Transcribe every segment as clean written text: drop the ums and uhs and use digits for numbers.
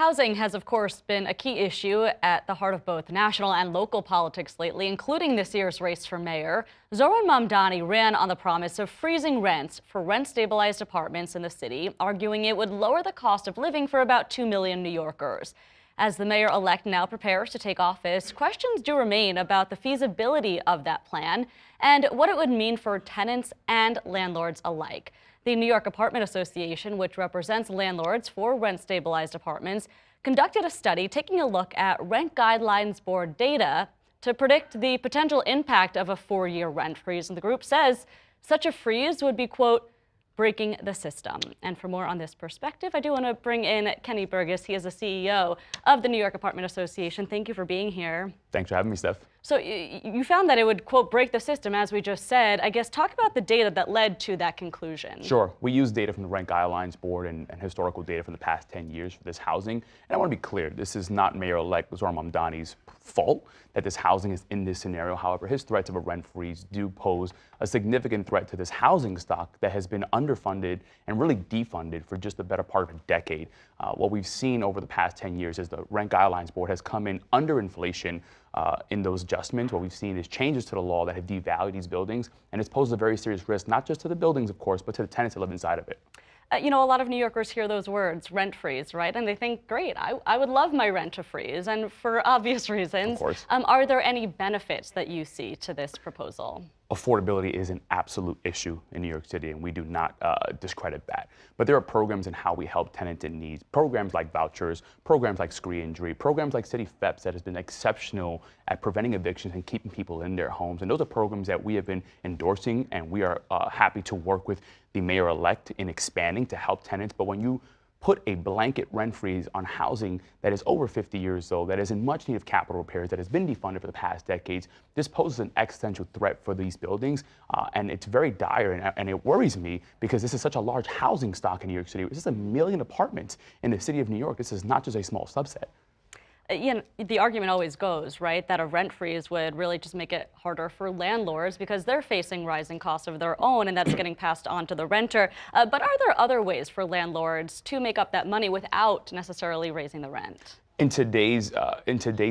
Housing has, of course, been a key issue at the heart of both national and local politics lately, including this year's race for mayor. Zohran Mamdani ran on the promise of freezing rents for rent-stabilized apartments in the city, arguing it would lower the cost of living for about 2 million New Yorkers. As the mayor-elect now prepares to take office, questions do remain about the feasibility of that plan and what it would mean for tenants and landlords alike. The New York Apartment Association, which represents landlords for rent-stabilized apartments, conducted a study taking a look at Rent Guidelines Board data to predict the potential impact of a 4-year rent freeze. And the group says such a freeze would be, quote, breaking the system. And for more on this perspective, I do want to bring in Kenny Burgos. He is the CEO of the New York Apartment Association. Thank you for being here. Thanks for having me, Steph. So you found that it would, quote, break the system, as we just said. I guess talk about the data that led to that conclusion. Sure. We use data from the Rent Guidelines Board and historical data from the past 10 years for this housing. And I want to be clear, this is not Mayor-elect Zohran Mamdani's fault that this housing is in this scenario. However, his threats of a rent freeze do pose a significant threat to this housing stock that has been underfunded and really defunded for just the better part of a decade. What we've seen over the past 10 years is the Rent Guidelines Board has come in under inflation in those adjustments. What we've seen is changes to the law that have devalued these buildings, and it's posed a very serious risk, not just to the buildings, of course, but to the tenants that live inside of it. You know, a lot of New Yorkers hear those words, rent freeze, right? And they think, great, I would love my rent to freeze. And for obvious reasons, of course. Are there any benefits that you see to this proposal? Affordability is an absolute issue in New York City, and we do not discredit that. But there are programs in how we help tenants in need. Programs like vouchers, programs like screen injury, programs like City FEPS that has been exceptional at preventing evictions and keeping people in their homes. And those are programs that we have been endorsing, and we are happy to work with the mayor-elect in expanding to help tenants. But when you put a blanket rent freeze on housing that is over 50 years old, that is in much need of capital repairs, that has been defunded for the past decades, this poses an existential threat for these buildings, and it's very dire, and it worries me because this is such a large housing stock in New York City. This is 1 million apartments in the city of New York. This is not just a small subset. You know, the argument always goes, right, that a rent freeze would really just make it harder for landlords because they're facing rising costs of their own, and that's getting passed on to the renter. But are there other ways for landlords to make up that money without necessarily raising the rent? In today's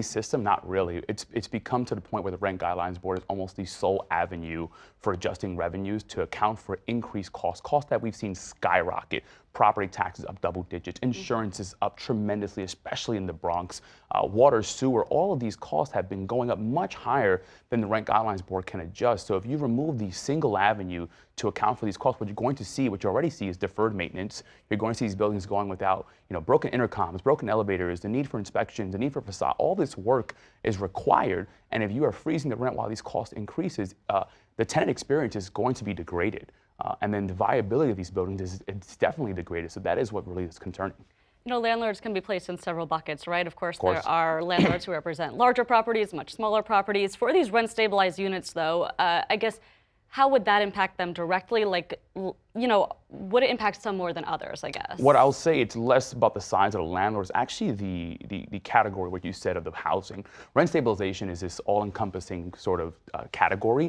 system, not really. It's become to the point where the Rent Guidelines Board is almost the sole avenue for adjusting revenues to account for increased costs that we've seen skyrocket. Property taxes up double digits, insurance is up tremendously, especially in the Bronx. Water, sewer, all of these costs have been going up much higher than the Rent Guidelines Board can adjust. So if you remove the single avenue to account for these costs, what you're going to see, what you already see, is deferred maintenance. You're going to see these buildings going without, broken intercoms, broken elevators, the need for inspections, the need for facade. All this work is required, and if you are freezing the rent while these costs increases, the tenant experience is going to be degraded. And then the viability of these buildings is definitely degraded. So that is what really is concerning. You know, landlords can be placed in several buckets, right? Of course, there are landlords who represent larger properties, much smaller properties. For these rent-stabilized units, though, I guess, how would that impact them directly? Like, would it impact some more than others, I guess? What I'll say, it's less about the size of the landlords, actually the category, what you said, of the housing. Rent stabilization is this all-encompassing sort of category.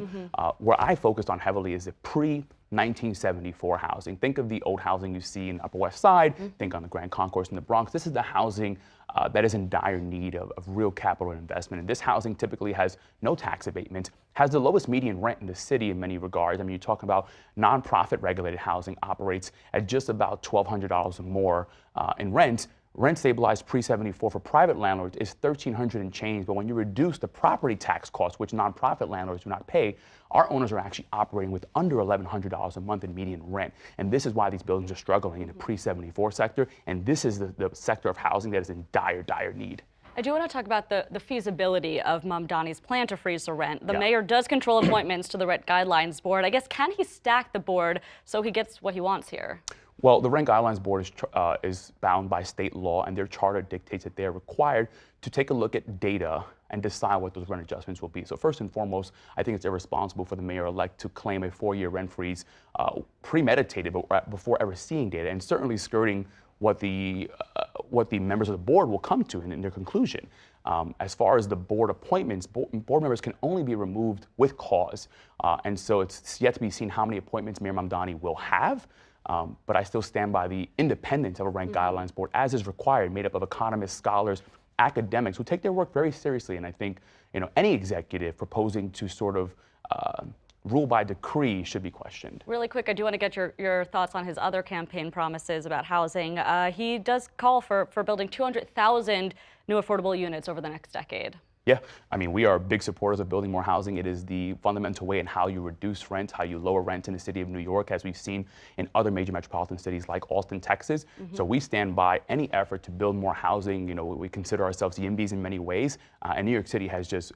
Where I focused on heavily is the pre-1974 housing. Think of the old housing you see in the Upper West Side, think on the Grand Concourse in the Bronx. This is the housing that is in dire need of real capital investment. And this housing typically has no tax abatement, has the lowest median rent in the city in many regards. I mean, you're talking about nonprofit regulated housing operates at just about $1,200 or more in rent. Rent stabilized pre-74 for private landlords is $1,300 and change, but when you reduce the property tax costs, which nonprofit landlords do not pay, our owners are actually operating with under $1,100 a month in median rent. And this is why these buildings are struggling in the pre-74 sector, and this is the sector of housing that is in dire, dire need. I do want to talk about the feasibility of Mamdani's plan to freeze the rent. The mayor does control appointments to the Rent Guidelines Board. I guess, can he stack the board so he gets what he wants here? Well, the Rent Guidelines Board is bound by state law, and their charter dictates that they are required to take a look at data and decide what those rent adjustments will be. So first and foremost, I think it's irresponsible for the mayor-elect to claim a 4-year rent freeze premeditated before ever seeing data, and certainly skirting what the members of the board will come to in their conclusion. As far as the board appointments, board members can only be removed with cause, and so it's yet to be seen how many appointments Mayor Mamdani will have. But I still stand by the independence of a rent guidelines board, as is required, made up of economists, scholars, academics who take their work very seriously. And I think any executive proposing to sort of rule by decree should be questioned. Really quick, I do want to get your thoughts on his other campaign promises about housing. He does call for building 200,000 new affordable units over the next decade. Yeah, I mean, we are big supporters of building more housing. It is the fundamental way in how you reduce rent, how you lower rent in the city of New York, as we've seen in other major metropolitan cities like Austin, Texas. So we stand by any effort to build more housing. We consider ourselves YIMBYs in many ways, and New York City has just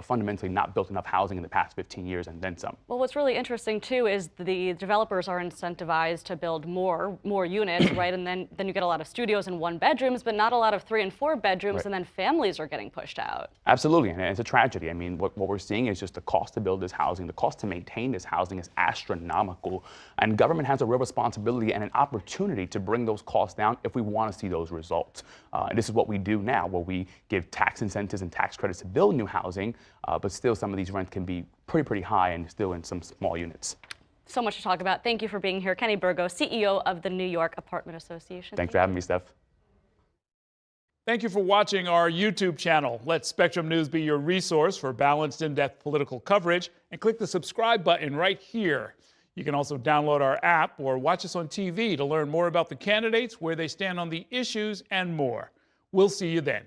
fundamentally not built enough housing in the past 15 years and then some. Well, what's really interesting too is the developers are incentivized to build more units, right? And then you get a lot of studios and 1-bedrooms, but not a lot of 3 and 4 bedrooms, Right. and then families are getting pushed out. Absolutely, and it's a tragedy. I mean, what we're seeing is just the cost to build this housing, the cost to maintain this housing is astronomical, and government has a real responsibility and an opportunity to bring those costs down if we want to see those results. And this is what we do now, where we give tax incentives and tax credits to build new housing, but still some of these rents can be pretty high and still in some small units. So much to talk about. Thank you for being here. Kenny Burgos, CEO of the New York Apartment Association. Thanks for having me, Steph. Thank you for watching our YouTube channel. Let Spectrum News be your resource for balanced, in-depth political coverage, and click the subscribe button right here. You can also download our app or watch us on TV to learn more about the candidates, where they stand on the issues, and more. We'll see you then.